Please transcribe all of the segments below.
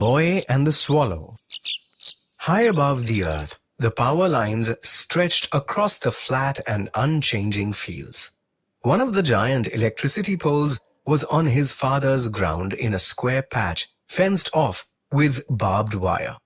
Boy and the Swallow. High above the earth, the power lines stretched across the flat and unchanging fields. One of the giant electricity poles was on his father's ground in a square patch fenced off with barbed wire.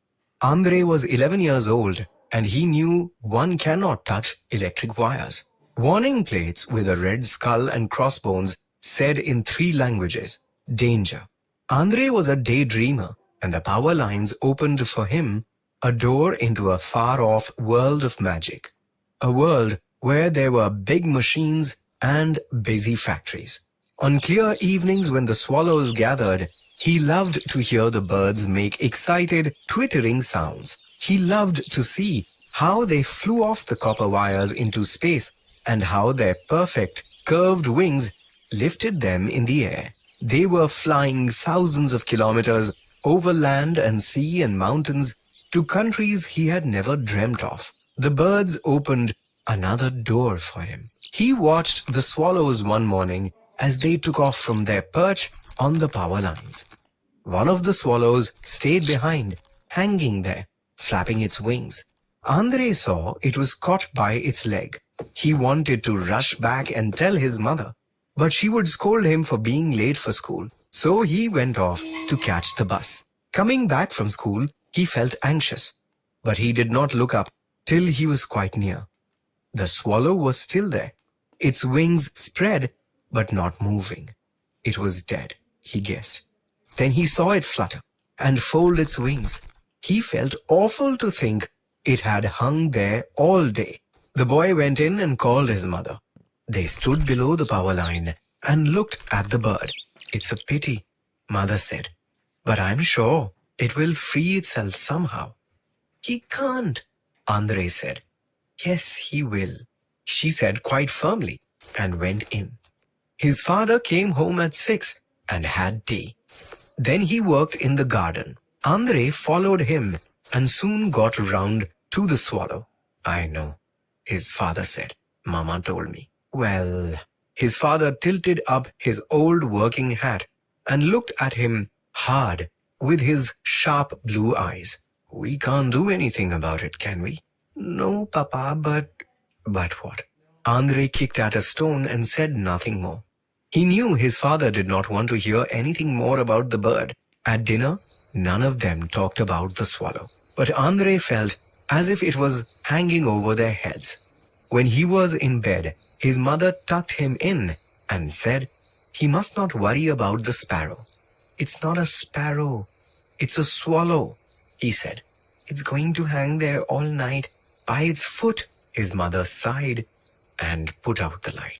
Andre was 11 years old and he knew one cannot touch electric wires. Warning plates with a red skull and crossbones said in 3 languages, "Danger." Andre was a daydreamer, and the power lines opened for him a door into a far-off world of magic, a world where there were big machines and busy factories. On clear evenings when the swallows gathered, he loved to hear the birds make excited, twittering sounds. He loved to see how they flew off the copper wires into space and how their perfect, curved wings lifted them in the air. They were flying thousands of kilometers over land and sea and mountains to countries he had never dreamt of. The birds opened another door for him. He watched the swallows one morning as they took off from their perch on the power lines. One of the swallows stayed behind, hanging there, flapping its wings. Andre saw it was caught by its leg. He wanted to rush back and tell his mother, but she would scold him for being late for school. So he went off to catch the bus. Coming back from school, he felt anxious, but he did not look up till he was quite near. The swallow was still there, its wings spread but not moving. It was dead, he guessed. Then he saw it flutter and fold its wings. He felt awful to think it had hung there all day. The boy went in and called his mother. They stood below the power line and looked at the bird. "It's a pity," Mother said, "but I'm sure it will free itself somehow." "He can't," Andre said. "Yes, he will," she said quite firmly and went in. His father came home at 6 and had tea. Then he worked in the garden. Andre followed him and soon got round to the swallow. "I know," his father said. "Mama told me." "Well," his father tilted up his old working hat and looked at him hard with his sharp blue eyes. "We can't do anything about it, can we?" "No, Papa, but..." "But what?" Andre kicked at a stone and said nothing more. He knew his father did not want to hear anything more about the bird. At dinner, none of them talked about the swallow. But Andre felt as if it was hanging over their heads. When he was in bed, his mother tucked him in and said he must not worry about the sparrow. "It's not a sparrow, it's a swallow," he said. "It's going to hang there all night by its foot." His mother sighed and put out the light.